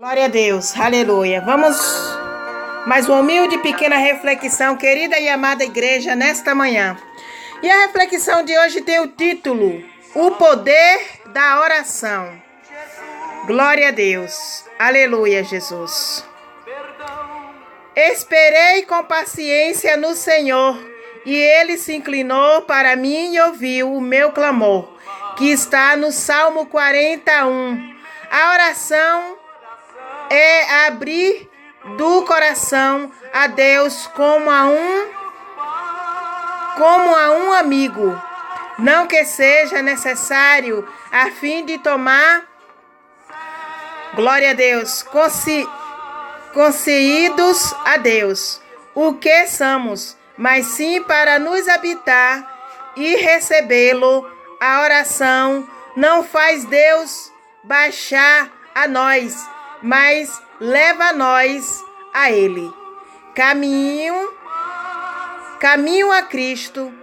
Glória a Deus, aleluia. Vamos mais uma humilde pequena reflexão, querida e amada igreja, nesta manhã. E a reflexão de hoje tem o título: O Poder da Oração. Glória a Deus, aleluia, Jesus. Esperei com paciência no Senhor, e Ele se inclinou para mim e ouviu o meu clamor, que está no Salmo 41. A oração é abrir do coração a Deus como a um amigo, não que seja necessário a fim de tomar, glória a Deus, concedidos a Deus, o que somos, mas sim para nos habitar e recebê-lo. A oração não faz Deus baixar a nós, mas leva nós a Ele. Caminho a Cristo,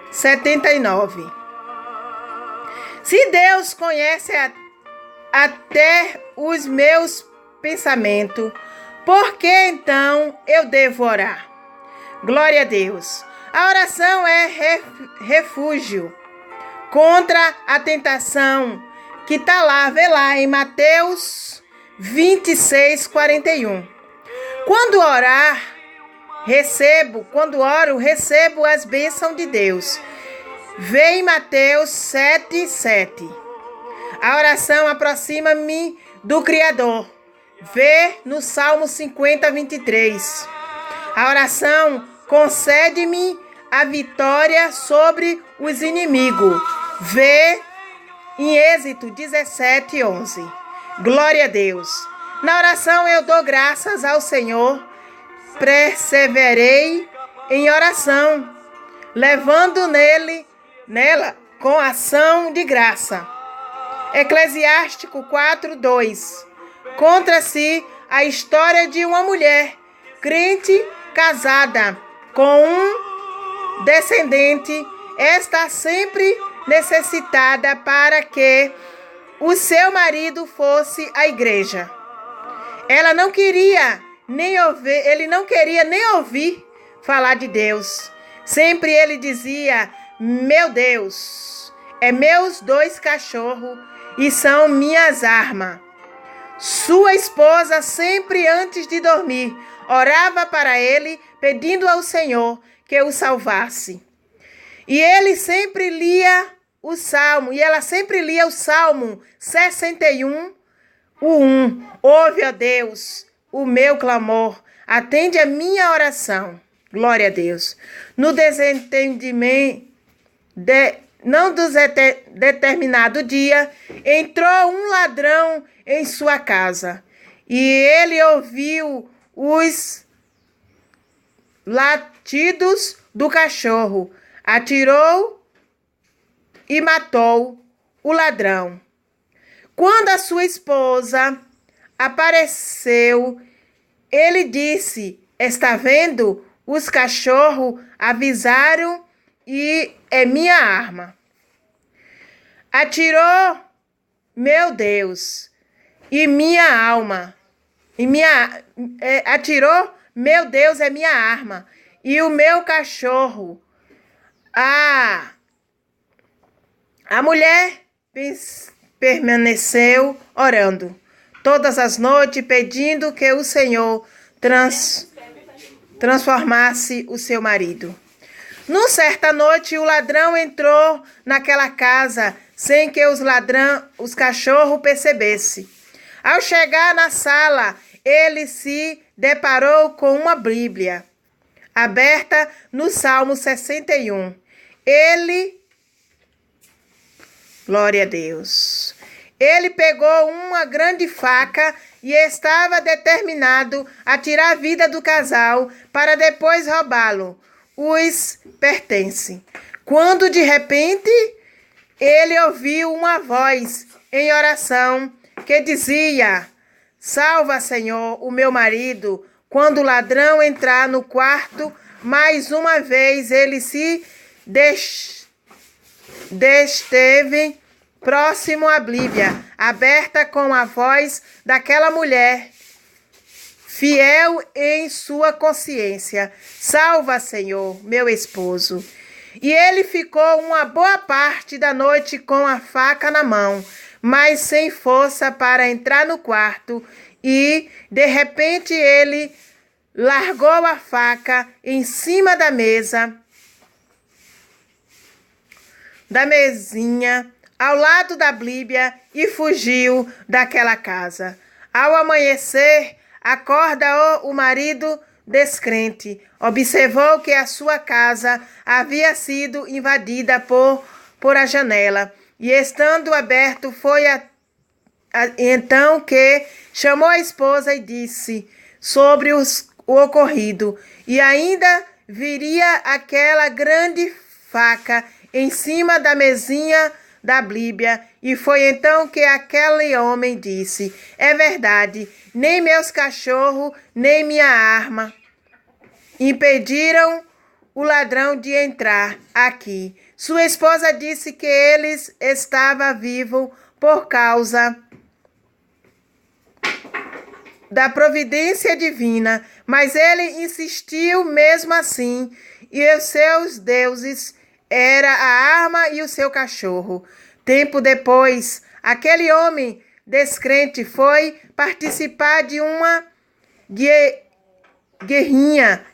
79. Se Deus conhece até os meus pensamentos, por que então eu devo orar? Glória a Deus. A oração é refúgio contra a tentação, que está lá, vê lá em Mateus 26, 41. Quando oro, recebo as bênçãos de Deus. Vê em Mateus 7, 7. A oração aproxima-me do Criador. Vê no Salmo 50, 23. A oração concede-me a vitória sobre os inimigos. Vê em Êxodo 17, 11. Glória a Deus. Na oração eu dou graças ao Senhor. Perseverei em oração, levando nela com ação de graça. Eclesiástico 4, 2. Conta-se a história de uma mulher crente casada com um descendente. Está sempre necessitada para que o seu marido fosse à igreja. Ele não queria nem ouvir falar de Deus. Sempre ele dizia: meu Deus, é meus 2 cachorros e são minhas armas. Sua esposa sempre antes de dormir orava para ele, pedindo ao Senhor que o salvasse. E ele sempre lia o Salmo, e ela sempre lia o Salmo 61, o 1. Ouve, ó Deus, o meu clamor, atende a minha oração. Glória a Deus. No desentendimento, não determinado dia, entrou um ladrão em sua casa, e ele ouviu os latidos do cachorro, atirou e matou o ladrão. Quando a sua esposa apareceu, ele disse: está vendo? Os cachorros avisaram e é minha arma. Atirou, meu Deus, e minha alma. Atirou, meu Deus, é minha arma. E o meu cachorro. A mulher permaneceu orando todas as noites, pedindo que o Senhor transformasse o seu marido. Numa certa noite, o ladrão entrou naquela casa sem que os cachorros percebessem. Ao chegar na sala, ele se deparou com uma Bíblia aberta no Salmo 61. Glória a Deus. Ele pegou uma grande faca e estava determinado a tirar a vida do casal para depois roubá-lo, os pertences. Quando de repente ele ouviu uma voz em oração que dizia: salva, Senhor, o meu marido. Quando o ladrão entrar no quarto, mais uma vez ele se deteve próximo à Bíblia, aberta com a voz daquela mulher, fiel em sua consciência. Salva, Senhor, meu esposo. E ele ficou uma boa parte da noite com a faca na mão, mas sem força para entrar no quarto, e, de repente, ele largou a faca em cima da mesinha, ao lado da Bíblia, e fugiu daquela casa. Ao amanhecer, acorda o marido descrente. Observou que a sua casa havia sido invadida por a janela, e estando aberto, foi então que chamou a esposa e disse sobre o ocorrido, e ainda viria aquela grande faca em cima da mesinha da Bíblia. E foi então que aquele homem disse: é verdade, nem meus cachorros, nem minha arma impediram o ladrão de entrar aqui. Sua esposa disse que ele estava vivo por causa da providência divina, mas ele insistiu mesmo assim, e os seus deuses era a arma e o seu cachorro. Tempo depois, aquele homem descrente foi participar de uma guerrinha,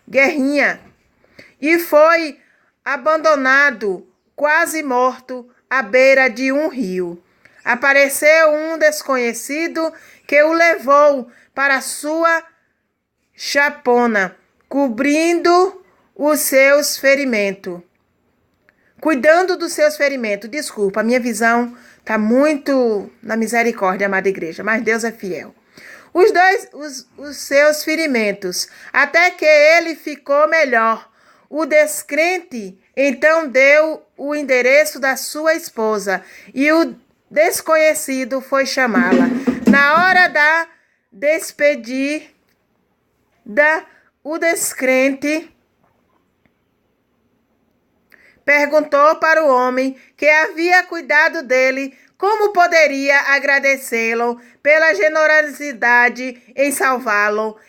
e foi abandonado, quase morto, à beira de um rio. Apareceu um desconhecido que o levou para sua chapona, cobrindo os seus ferimentos. Cuidando dos seus ferimentos. Desculpa, a minha visão está muito na misericórdia, amada igreja, mas Deus é fiel. Os seus ferimentos, até que ele ficou melhor. O descrente então deu o endereço da sua esposa, e o desconhecido foi chamá-la. Na hora da despedida, o descrente perguntou para o homem que havia cuidado dele como poderia agradecê-lo pela generosidade em salvá-lo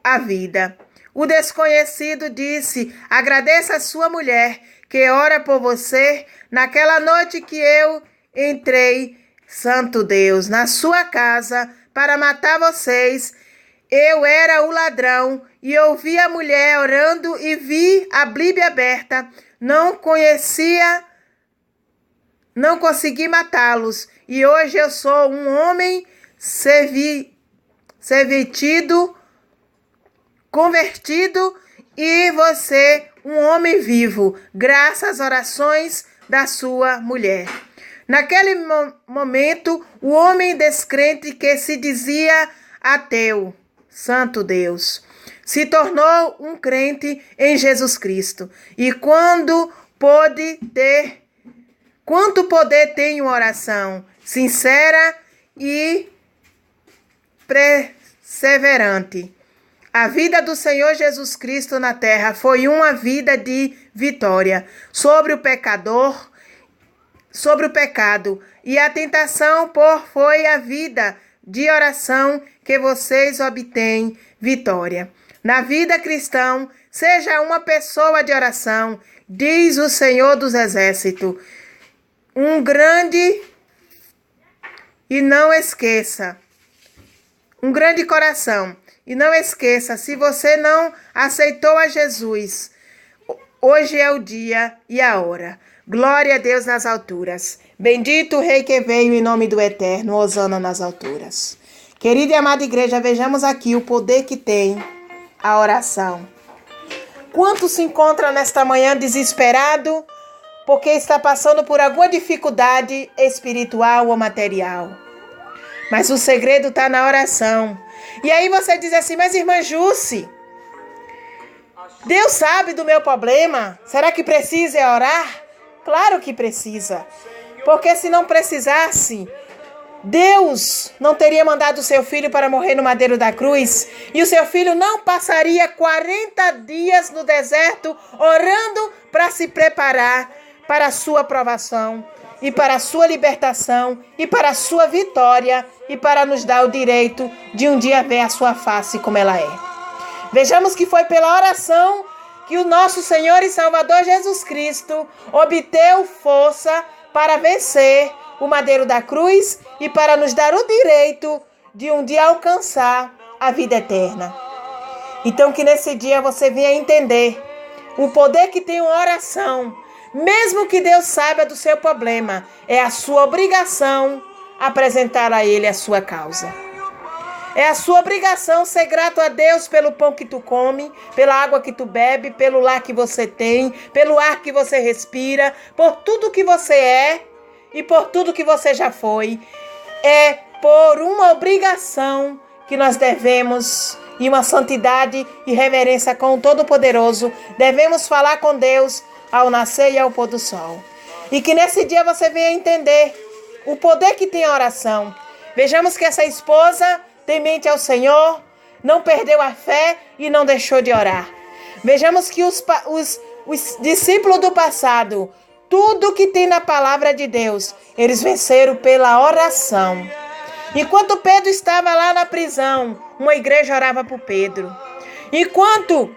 a vida. O desconhecido disse: agradeça a sua mulher, que ora por você naquela noite que eu entrei, santo Deus, na sua casa para matar vocês. Eu era o ladrão e ouvi a mulher orando e vi a Bíblia aberta. Não consegui matá-los, e hoje eu sou um homem convertido, e você um homem vivo, graças às orações da sua mulher. Naquele momento, o homem descrente que se dizia ateu, santo Deus, se tornou um crente em Jesus Cristo. E quanto poder tem uma oração sincera e perseverante. A vida do Senhor Jesus Cristo na terra foi uma vida de vitória sobre o pecado, e a tentação foi a vida de oração que vocês obtêm vitória. Na vida cristã, seja uma pessoa de oração, diz o Senhor dos Exércitos. Um grande coração. E não esqueça, se você não aceitou a Jesus, hoje é o dia e a hora. Glória a Deus nas alturas. Bendito o Rei que veio em nome do Eterno, hosana nas alturas. Querida e amada igreja, vejamos aqui o poder que tem a oração. Quantos se encontram nesta manhã desesperado porque está passando por alguma dificuldade espiritual ou material? Mas o segredo está na oração. E aí você diz assim: mas irmã Jússi, Deus sabe do meu problema? Será que precisa orar? Claro que precisa. Porque se não precisasse, Deus não teria mandado o seu filho para morrer no madeiro da cruz, e o seu filho não passaria 40 dias no deserto orando para se preparar para a sua provação. e para a sua libertação e para a sua vitória e para nos dar o direito de um dia ver a sua face como ela é. Vejamos que foi pela oração que o nosso Senhor e Salvador Jesus Cristo obteve força para vencer o madeiro da cruz e para nos dar o direito de um dia alcançar a vida eterna. Então que nesse dia você venha entender o poder que tem uma oração. Mesmo que Deus saiba do seu problema, é a sua obrigação apresentar a Ele a sua causa. É a sua obrigação ser grato a Deus pelo pão que tu come, pela água que tu bebe, pelo lar que você tem, pelo ar que você respira, por tudo que você é e por tudo que você já foi. É por uma obrigação que nós devemos, e uma santidade e reverência com o Todo-Poderoso, devemos falar com Deus ao nascer e ao pôr do sol. E que nesse dia você venha entender o poder que tem a oração. Vejamos que essa esposa, temente ao Senhor, não perdeu a fé e não deixou de orar. Vejamos que os discípulos do passado, tudo que tem na palavra de Deus, eles venceram pela oração. Enquanto Pedro estava lá na prisão, uma igreja orava por Pedro. Enquanto,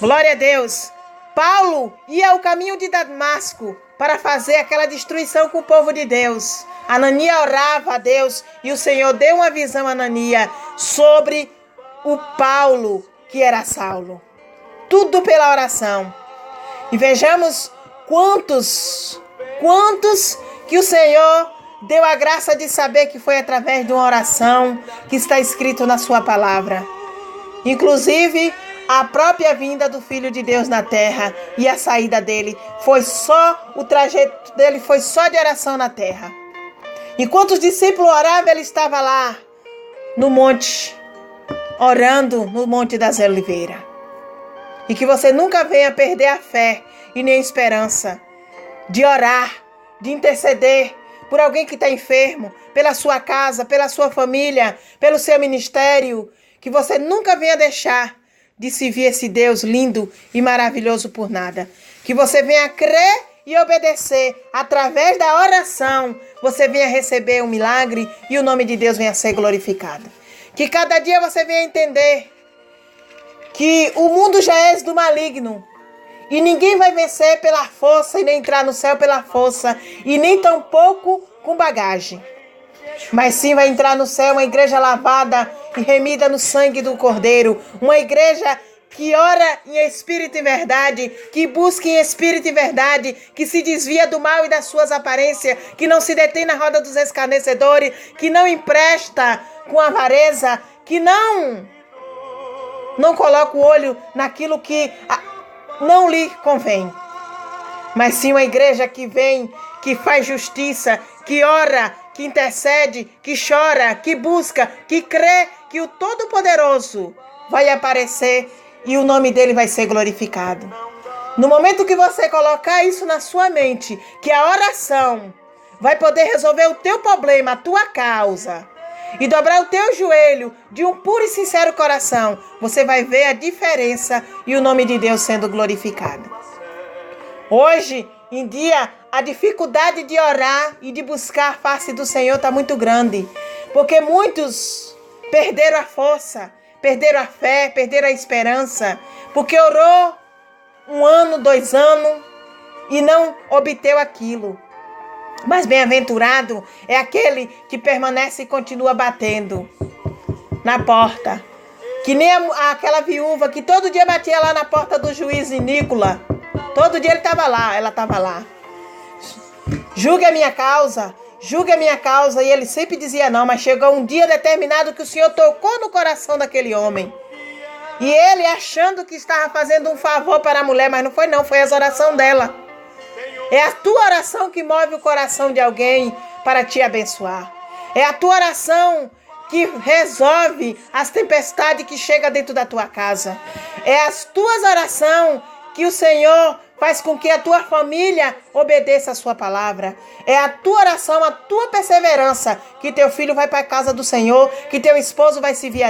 glória a Deus, Paulo ia ao caminho de Damasco para fazer aquela destruição com o povo de Deus, Ananias orava a Deus e o Senhor deu uma visão a Ananias sobre o Paulo, que era Saulo. Tudo pela oração. E vejamos quantos que o Senhor deu a graça de saber que foi através de uma oração que está escrito na sua palavra. Inclusive, a própria vinda do Filho de Deus na terra e a saída dele o trajeto dele foi só de oração na terra. Enquanto os discípulos oravam, ele estava lá no monte, orando no Monte das Oliveiras. E que você nunca venha perder a fé e nem a esperança de orar, de interceder por alguém que está enfermo, pela sua casa, pela sua família, pelo seu ministério. Que você nunca venha deixar de servir esse Deus lindo e maravilhoso por nada. Que você venha crer e obedecer através da oração. Você venha receber um milagre e o nome de Deus venha ser glorificado. Que cada dia você venha entender que o mundo já é do maligno. E ninguém vai vencer pela força e nem entrar no céu pela força e nem tampouco com bagagem. Mas sim vai entrar no céu uma igreja lavada e remida no sangue do Cordeiro. Uma igreja que ora em espírito e verdade, que busca em espírito e verdade, que se desvia do mal e das suas aparências, que não se detém na roda dos escarnecedores, que não empresta com avareza, que não coloca o olho naquilo que não lhe convém. Mas sim uma igreja que vem, que faz justiça, que ora, que intercede, que chora, que busca, que crê que o Todo-Poderoso vai aparecer e o nome dele vai ser glorificado. No momento que você colocar isso na sua mente, que a oração vai poder resolver o teu problema, a tua causa, e dobrar o teu joelho de um puro e sincero coração, você vai ver a diferença e o nome de Deus sendo glorificado. Hoje em dia, a dificuldade de orar e de buscar a face do Senhor está muito grande, porque muitos perderam a força, perderam a fé, perderam a esperança, porque orou 1 ano, 2 anos e não obteve aquilo. Mas bem-aventurado é aquele que permanece e continua batendo na porta. Que nem aquela viúva que todo dia batia lá na porta do juiz Nicola. Todo dia ele estava lá, ela estava lá. Julgue a minha causa. E ele sempre dizia não, mas chegou um dia determinado que o Senhor tocou no coração daquele homem. E ele achando que estava fazendo um favor para a mulher, mas não foi não, foi a oração dela. É a tua oração que move o coração de alguém para te abençoar. É a tua oração que resolve as tempestades que chegam dentro da tua casa. É as tuas orações que o Senhor faz com que a tua família obedeça a sua palavra. É a tua oração, a tua perseverança que teu filho vai para a casa do Senhor, que teu esposo vai servir a